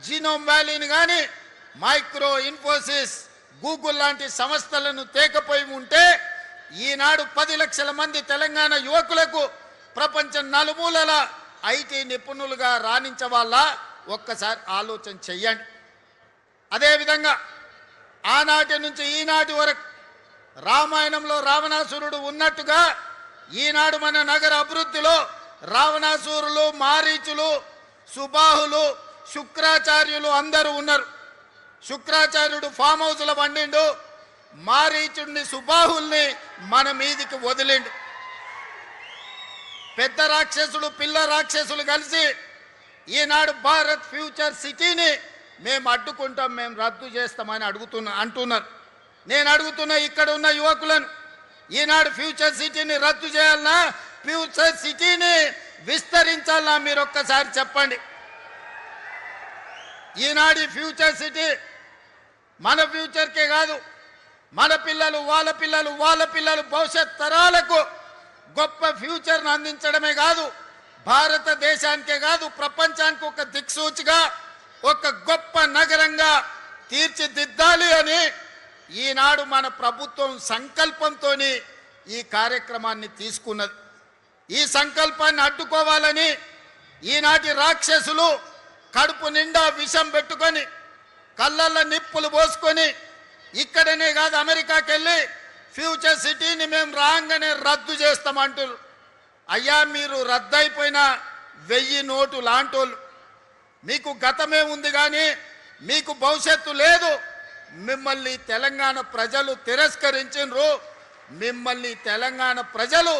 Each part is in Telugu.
జీనోమ్ వ్యాలీని కానీ మైక్రో ఇన్ఫోసిస్ గూగుల్ లాంటి సంస్థలను తేకపోయి ఉంటే ఈనాడు 10 లక్షల మంది తెలంగాణ యువకులకు ప్రపంచం నలుమూలల ఐటీ నిపుణులుగా రాణించవాళ్ళ ఒక్కసారి ఆలోచన చెయ్యండి. అదేవిధంగా ఆనాటి నుంచి ఈనాటి వరకు రామాయణంలో రావణాసురుడు ఉన్నట్టుగా ఈనాడు మన నగర అభివృద్ధిలో రావణాసురులు, మారీచులు, సుబాహులు, శుక్రాచార్యులు అందరూ ఉన్నారు. శుక్రాచార్యుడు ఫామ్ హౌస్లో వండిండు, మారీచుడిని సుబాహుల్ని మన మీదికి వదిలిండు. పెద్ద రాక్షసులు, పిల్ల రాక్షసులు కలిసి ఈనాడు భారత్ ఫ్యూచర్ సిటీని మేము అడ్డుకుంటాం, మేము రద్దు చేస్తామని అంటున్నారు. నేను అడుగుతున్న ఇక్కడ ఉన్న యువకులను, ఈనాడు ఫ్యూచర్ సిటీని రద్దు చేయాలన్నా ఫ్యూచర్ సిటీని విస్తరించాలన్నా మీరు ఒక్కసారి చెప్పండి. ఈనాడు ఫ్యూచర్ సిటీ మన ఫ్యూచర్కే కాదు, మన పిల్లలు, వాళ్ళ పిల్లలు, వాళ్ళ పిల్లలు భవిష్యత్ తరాలకు గొప్ప ఫ్యూచర్ను అందించడమే కాదు, భారతదేశానికే కాదు ప్రపంచానికి ఒక దిక్సూచిగా ఒక గొప్ప నగరంగా తీర్చిదిద్దాలి అని ఈనాడు మన ప్రభుత్వం సంకల్పంతో ఈ కార్యక్రమాన్ని తీసుకున్నది. ఈ సంకల్పాన్ని అడ్డుకోవాలని ఈనాటి రాక్షసులు కడుపు నిండా విషం పెట్టుకొని కళ్ళల్లో నిప్పులు పోసుకొని ఇక్కడనే కాదు అమెరికాకి వెళ్ళి ఫ్యూచర్ సిటీని మేము రాగానే రద్దు చేస్తామంటారు. అయ్యా, మీరు రద్దయిపోయిన 1000 నోటు లాంటోళ్ళు, మీకు గతమే ఉంది కానీ మీకు భవిష్యత్తు లేదు. మిమ్మల్ని తెలంగాణ ప్రజలు తిరస్కరించారు, మిమ్మల్ని తెలంగాణ ప్రజలు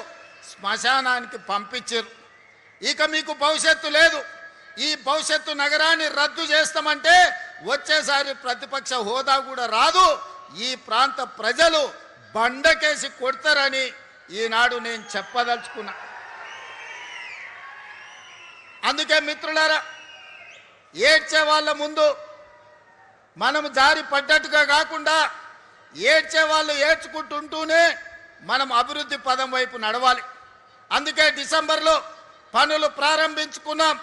శ్మశానానికి పంపించారు. ఇక మీకు భవిష్యత్తు లేదు. ఈ భవిష్యత్తు నగరాన్ని రద్దు చేస్తామంటే వచ్చేసారి ప్రతిపక్ష హోదా కూడా రాదు, ఈ ప్రాంత ప్రజలు బండకేసి కొడతారని ఈనాడు నేను చెప్పదలుచుకున్నా. అందుకే మిత్రులారా, ఏడ్చే వాళ్ళ ముందు మనం జారి పడ్డట్టుగా కాకుండా ఏడ్చే వాళ్ళు ఏడ్చుకుంటుంటూనే మనం అభివృద్ధి పదం వైపు నడవాలి. అందుకే డిసెంబర్లో పనులు ప్రారంభించుకున్నాం.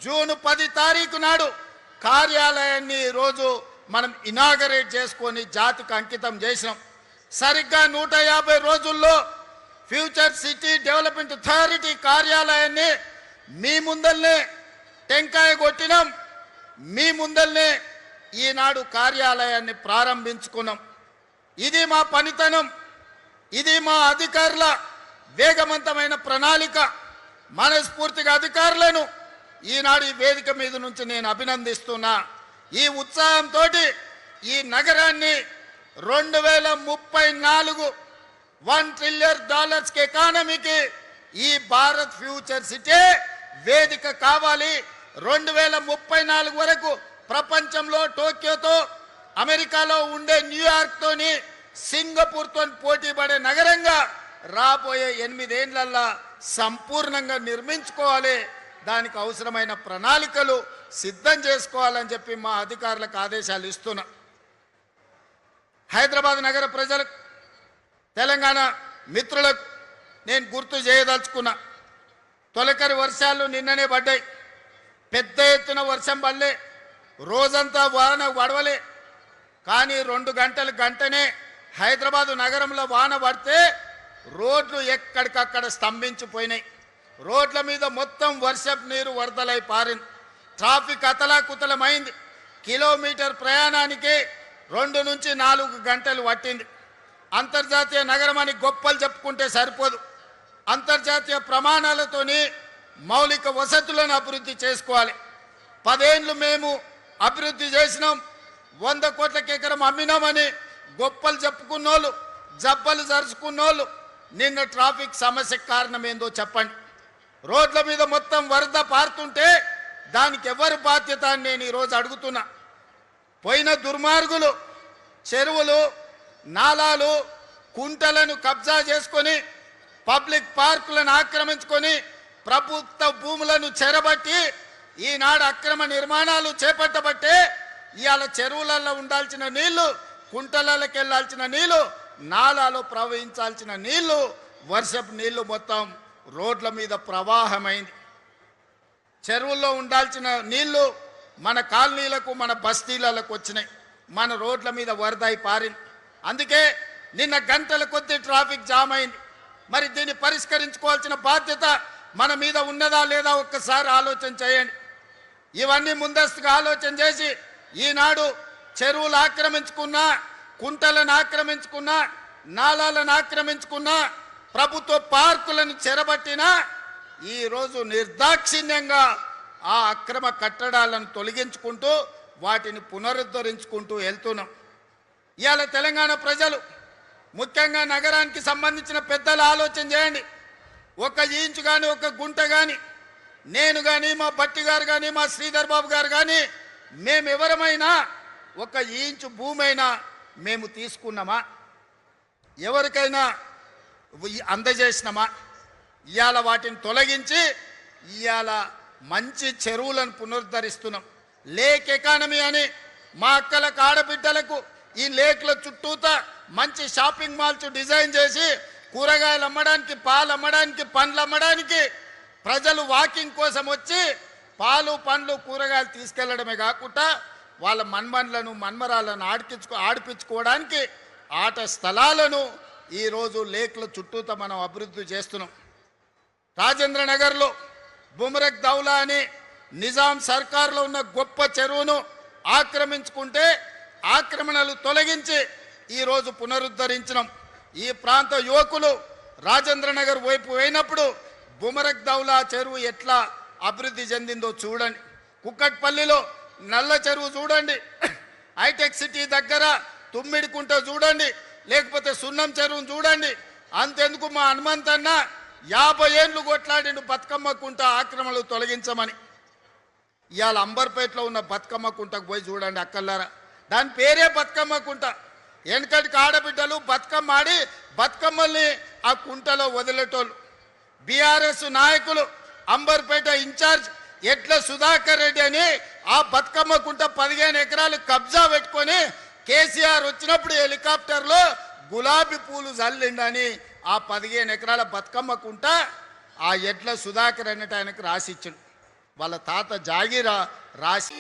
జూన్ 10 తారీఖు నాడు కార్యాలయాన్ని ఈరోజు మనం ఇనాగరేట్ చేసుకొని జాతికి అంకితం చేసినాం. సరిగ్గా 150 రోజుల్లో ఫ్యూచర్ సిటీ డెవలప్మెంట్ అథారిటీ కార్యాలయాన్ని మీ ముందల్నే టెంకాయ కొట్టినాం, మీ ముందల్నే ఈనాడు కార్యాలయాన్ని ప్రారంభించుకున్నాం. ఇది మా పనితనం, ఇది మా అధికారుల వేగవంతమైన ప్రణాళిక. మనస్ఫూర్తిగా అధికారులను ఈనాడు ఈ వేదిక మీద నుంచి నేను అభినందిస్తున్నా. ఈ ఉత్సాహంతో ఈ నగరాన్ని 2034 $1 ట్రిలియన్ ఎకానమీకి ఈ భారత్ ఫ్యూచర్ సిటీ వేదిక కావాలి. 2034 వరకు ప్రపంచంలో టోక్యోతో, అమెరికాలో ఉండే న్యూయార్క్తోని, సింగపూర్తో పోటీ పడే నగరంగా రాబోయే 8 ఏళ్లలో సంపూర్ణంగా నిర్మించుకోవాలి. దానికి అవసరమైన ప్రణాళికలు సిద్ధం చేసుకోవాలని చెప్పి మా అధికారులకు ఆదేశాలు ఇస్తున్నా. హైదరాబాద్ నగర ప్రజలకు, తెలంగాణ మిత్రులకు నేను గుర్తు చేయదలుచుకున్నా. తొలకరి వర్షాలు నిన్ననే పడ్డాయి. పెద్ద ఎత్తున వర్షం పడలే, రోజంతా వాన పడవలే. కానీ 2 గంటనే హైదరాబాదు నగరంలో వాన పడితే రోడ్లు ఎక్కడికక్కడ స్తంభించిపోయినాయి. రోడ్ల మీద మొత్తం వర్షపు నీరు వరదలై పారింది. ట్రాఫిక్ అతలాకుతలమైంది. కిలోమీటర్ ప్రయాణానికి 2 నుంచి 4 గంటలు పట్టింది. అంతర్జాతీయ నగరం అని గొప్పలు చెప్పుకుంటే సరిపోదు. అంతర్జాతీయ ప్రమాణాలతోని మౌలిక వసతులను అభివృద్ధి చేసుకోవాలి. 10 ఏళ్ళు మేము అభివృద్ధి చేసినాం, 100 కోట్లకి ఎకరం అమ్మినామని గొప్పలు చెప్పుకున్నోళ్ళు, జబ్బలు జరుచుకున్నోళ్ళు నిన్న ట్రాఫిక్ సమస్యకు కారణం ఏందో చెప్పండి. రోడ్ల మీద మొత్తం వరద పారుతుంటే దానికి ఎవరు బాధ్యత అని నేను ఈరోజు అడుగుతున్నా. పోయిన దుర్మార్గులు చెరువులు, నాలాలు, కుంటలను కబ్జా చేసుకొని, పబ్లిక్ పార్కులను ఆక్రమించుకొని, ప్రభుత్వ భూములను చెరబట్టి ఈనాడు అక్రమ నిర్మాణాలు చేపట్టబట్టే ఇవాళ చెరువులలో ఉండాల్సిన నీళ్లు, కుంటలకి వెళ్ళాల్సిన నీళ్లు, నాలాలో ప్రవహించాల్సిన నీళ్లు, వర్షపు నీళ్లు మొత్తం రోడ్ల మీద ప్రవాహమైంది. చెరువుల్లో ఉండాల్సిన నీళ్లు మన కాలనీలకు మన బస్తీలకు వచ్చినాయి, మన రోడ్ల మీద వరదై పారింది. అందుకే నిన్న గంటల కొద్ది ట్రాఫిక్ జామ్ అయింది. మరి దీన్ని పరిష్కరించుకోవాల్సిన బాధ్యత మన మీద ఉన్నదా లేదా ఒక్కసారి ఆలోచన చేయండి. ఇవన్నీ ముందస్తుగా ఆలోచన చేసి ఈనాడు చెరువులు ఆక్రమించుకున్నా, కుంటలను ఆక్రమించుకున్నా, నాలాలను ఆక్రమించుకున్నా, ప్రభుత్వ పార్కులను చెరబట్టినా ఈరోజు నిర్దాక్షిణ్యంగా ఆ అక్రమ కట్టడాలను తొలగించుకుంటూ వాటిని పునరుద్ధరించుకుంటూ వెళ్తున్నాం. ఇవాళ తెలంగాణ ప్రజలు ముఖ్యంగా నగరానికి సంబంధించిన పెద్దలు ఆలోచన చేయండి. ఒక ఇంచు కానీ ఒక గుంట కానీ నేను కానీ మా బట్టి గారు కానీ మా శ్రీధర్ బాబు గారు కానీ మేమెవరమైనా ఒక ఇంచు భూమి అయినా మేము తీసుకున్నామా? ఎవరికైనా అందజేసినామా? ఇవాళ వాటిని తొలగించి ఇవాళ మంచి చెరువులను పునరుద్ధరిస్తున్నాం. లేక్ ఎకానమీ అని మా అక్కలకు ఆడబిడ్డలకు ఈ లేక్ల చుట్టూత మంచి షాపింగ్ మాల్స్ డిజైన్ చేసి కూరగాయలు అమ్మడానికి, పాలు అమ్మడానికి, పండ్లు అమ్మడానికి ప్రజలు వాకింగ్ కోసం వచ్చి పాలు పండ్లు కూరగాయలు తీసుకెళ్లడమే కాకుండా వాళ్ళ మన్మన్లను మన్మరాలను ఆడిపించుకోవడానికి ఆట స్థలాలను ఈరోజు లేక్ల చుట్టూత మనం అభివృద్ధి చేస్తున్నాం. రాజేంద్ర నగర్లో బుమరక్ దౌలా అని నిజాం సర్కార్లో ఉన్న గొప్ప చెరువును ఆక్రమించుకుంటే ఆక్రమణలు తొలగించి ఈరోజు పునరుద్ధరించడం. ఈ ప్రాంత యువకులు రాజేంద్ర నగర్ వైపు పోయినప్పుడు బుమరక్ దౌలా చెరువు ఎట్లా అభివృద్ధి చెందిందో చూడండి. కుక్కట్పల్లిలో నల్ల చెరువు చూడండి, హైటెక్ సిటీ దగ్గర తుమ్మిడికుంట చూడండి, లేకపోతే సున్నం చెరువును చూడండి. అంతెందుకు మా హనుమంతన్న 50 ఏళ్ళు కొట్లాడిండు బతుకమ్మ కుంట ఆక్రమణలు తొలగించమని. ఇవాళ అంబర్పేటలో ఉన్న బతుకమ్మ కుంటకు పోయి చూడండి అక్కల్లారా, దాని పేరే బతుకమ్మ కుంట. వెనకటికి ఆడబిడ్డలు బతుకమ్మ ఆడి బతుకమ్మల్ని ఆ కుంటలో వదిలేటోళ్ళు. బీఆర్ఎస్ నాయకులు అంబర్పేట ఇన్ఛార్జ్ ఎట్ల సుధాకర్ రెడ్డి అని ఆ బతుకమ్మ కుంట 15 ఎకరాలు కబ్జా పెట్టుకొని కేసీఆర్ వచ్చినప్పుడు హెలికాప్టర్లో గులాబీ పూలు చల్లిండని ఆ 15 ఎకరాల బతుకమ్మ కుంట ఆ ఎట్ల సుధాకర్ అన్నట్టు ఆయనకు రాసిచ్చిండు. వాళ్ళ తాత జాగీరా రాసి